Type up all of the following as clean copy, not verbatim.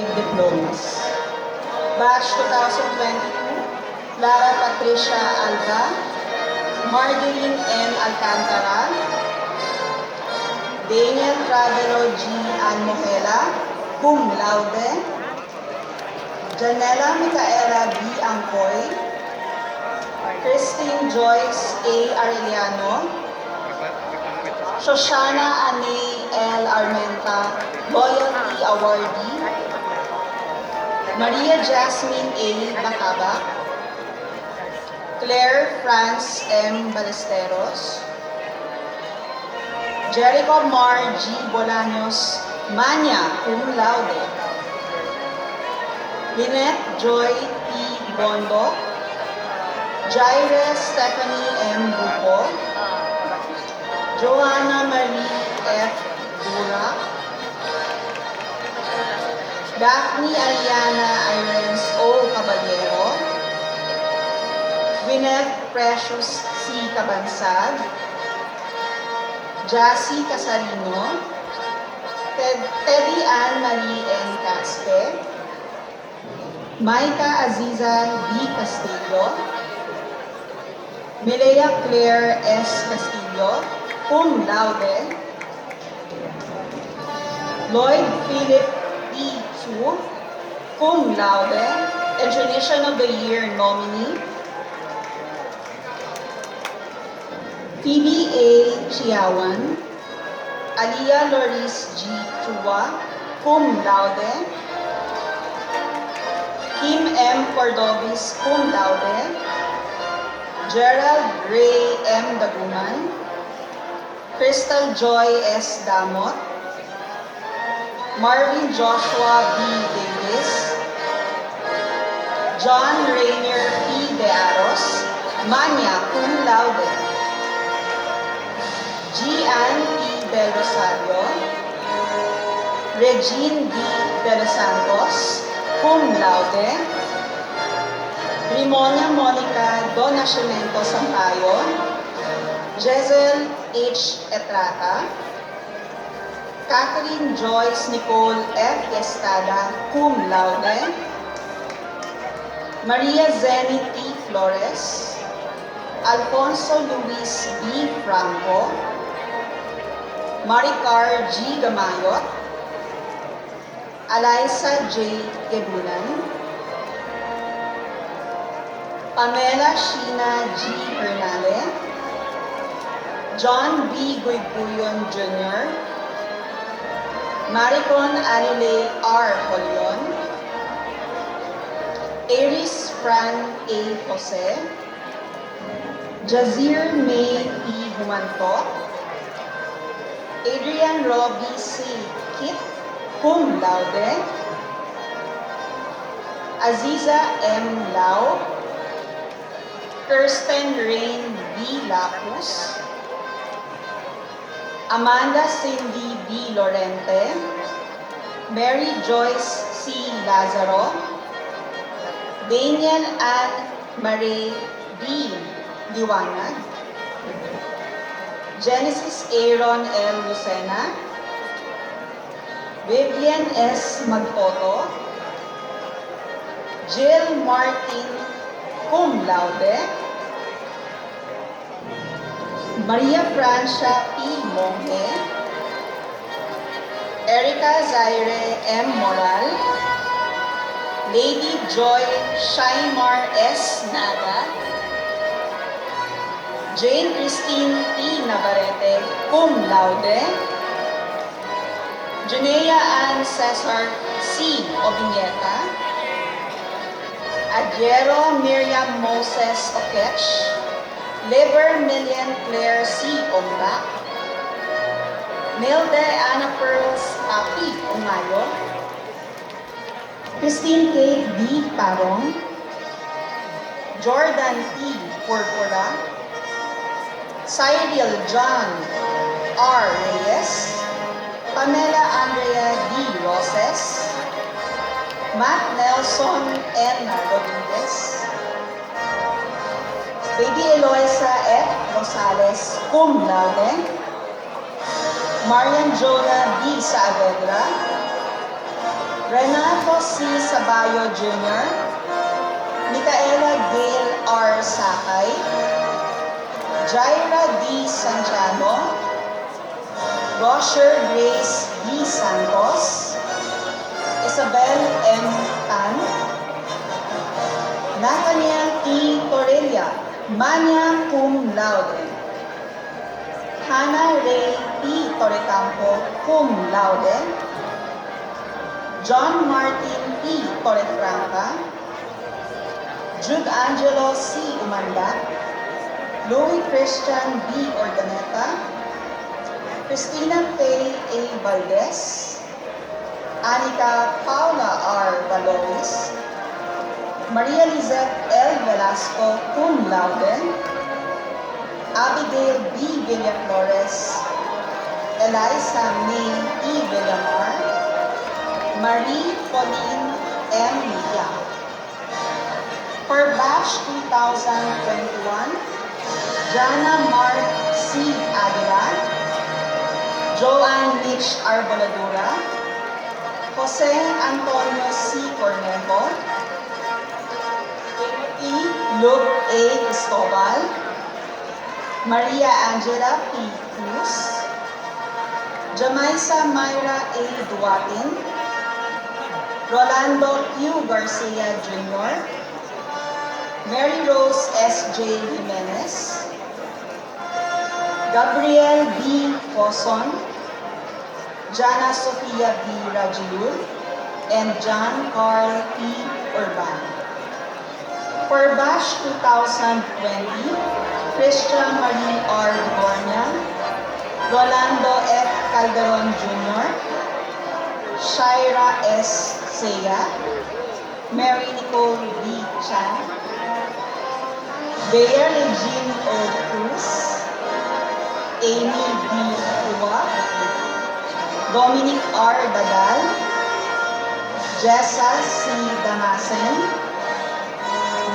with diplomas. Batch 2022, Clara Patricia Alba, Mardeline M. Alcantara, Daniel Travelo G. Anmojela, cum laude, Janela Micaela B. Angkoy, Christine Joyce A. Arellano, Shoshana Anay L. Armenta, Loyalty Awardee, Maria Jasmine A. Bacaba, Claire France M. Ballesteros, Jericho Mar G. Bolaños, Manya, cum laude, Lynette Joy T. Bondo, Jaire Stephanie M. Buko, Joanna Marie F. Dura, Daphne Ariana Irens O. Caballero, Gwyneth Precious C. Cabansag, Jassy Casarino, Teddy Ann Marie N. Caspe, Maika Aziza B. Castillo, Milea Claire S. Castillo, cum laude, Lloyd Philip E. Chu, cum laude, Education of the Year nominee, Phoebe A. Chiawan, Aliyah Loris G. Chua, cum laude, Kim M. Cordobis, cum laude, Gerald Ray M. Daguman, Crystal Joy S. Damot, Marvin Joshua B. Davis, John Rainier P. De Aros, Manya, cum laude, Gian P. Del Rosario, Regine D. De Los Santos, cum laude, Rimonia Monica Do Nascimento Sampaio, Jezel H. Etrata, Catherine Joyce Nicole F. Estada, cum laude, Maria Zeni T. Flores, Alfonso Luis B. Franco, Maricar G. Gamayot, Alyssa J. Gebunan, Pamela Sheena G. Hernale, John B. Guyguyon Jr., Maricon Anile R. Holion, Aris Fran A. Jose, Jazir May P. Humanto, Adrian Robbie C. Kit, cum laude, Aziza M. Lau, Kirsten Rain B. Lapus, Amanda Cindy B. Lorente, Mary Joyce C. Lazaro, Daniel Ann Marie B. Liwanag, Genesis Aaron L. Lucena, Vivian S. Magpoto, Jill Martin, cum laude, Maria Francia P. Monge, Erica Zaire M. Moral, Lady Joy Shaimar S. Naga, Jane Christine T. Navarrete, cum laude, Junea Ann Cesar C. Obiñeta, Adjero Miriam Moses Okech, Liver Million Claire C. Ombak, Milde Anna Pearls Papi Umayo, Christine K. D. Parong, Jordan T. Purpura, Cyril John R. Reyes, Pamela Andrea D. Roses, Matt Nelson N. Rodriguez, Baby Eloisa F. Rosales, cum laude, Marian Jonah B. Saavedra, Renato C. Sabayo Jr., Micaela Gail R. Sakay, Jaira D. Santiago, Rocher Grace D. Santos, Isabel M. Tan, Nathaniel T. Torrelia, magna cum laude, Hannah Ray P. Torrecampo, cum laude, John Martin P. Torrefranca, Jude Angelo C. Umanda, Louis Christian B. Ordaneta, Christina Faye A. Valdez, Anika Paula R. Valois, Maria Lizette L. Velasco, cum laude, Abigail B. Villaflores, Eliza May E. Villamar, Marie Pauline M. Yang. For batch 2021, Jana Mark C. Aguilar, Joanne Mitch Arboladura, Jose Antonio C. Cornejo, Timothy Luke A. Cristobal, Maria Angela P. Cruz, Jamaisa Myra A. Duatin, Rolando Q. Garcia Jr., Mary Rose S. J. Jimenez, Gabriel B. Foson, Jana Sofia B. Rajulul, and John Carl P. Urban. For batch 2020, Christian Marie R. Gornia, Rolando F. Calderon Jr., Shaira S. Seya, Mary Nicole B. Chan, Bea Regine O. Cruz, Amy B. Hua, Dominic R. Dagal, Jessa C. Damasen,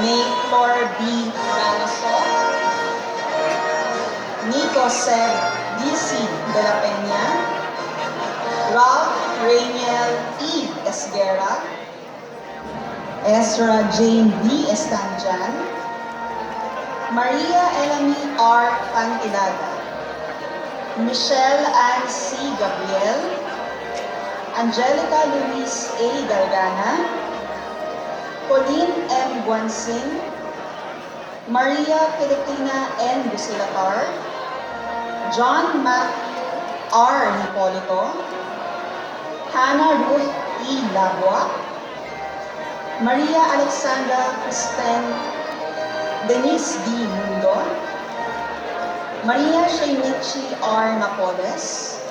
May Flor B. Ranoso, Nico Seb D.C. De La Peña, Ralph Rainiel E. Esguera, Ezra Jane B. Estanjan, Maria Elami R. Pantilada, Michelle Ann C. Gabriel, Angelica Luis A. Galgana, Pauline M. Guansing, Maria Filipina N. Busilatar, John Matthew R. Hipolito, Hannah Ruth E. Labua, Maria Alexandra Kristen Denise D. Mundo, Maria Shaynichi R. Napoles,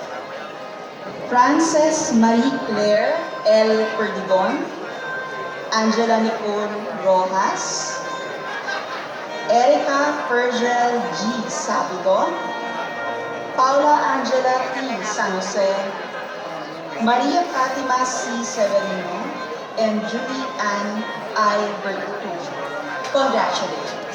Frances Marie Claire L. Perdigon, Angela Nicole Rojas, Erica Fergel G. Sabido, Paula Angela T. San Jose, Maria Fatima C. Severino, and Julie Ann I. Bertu. Congratulations.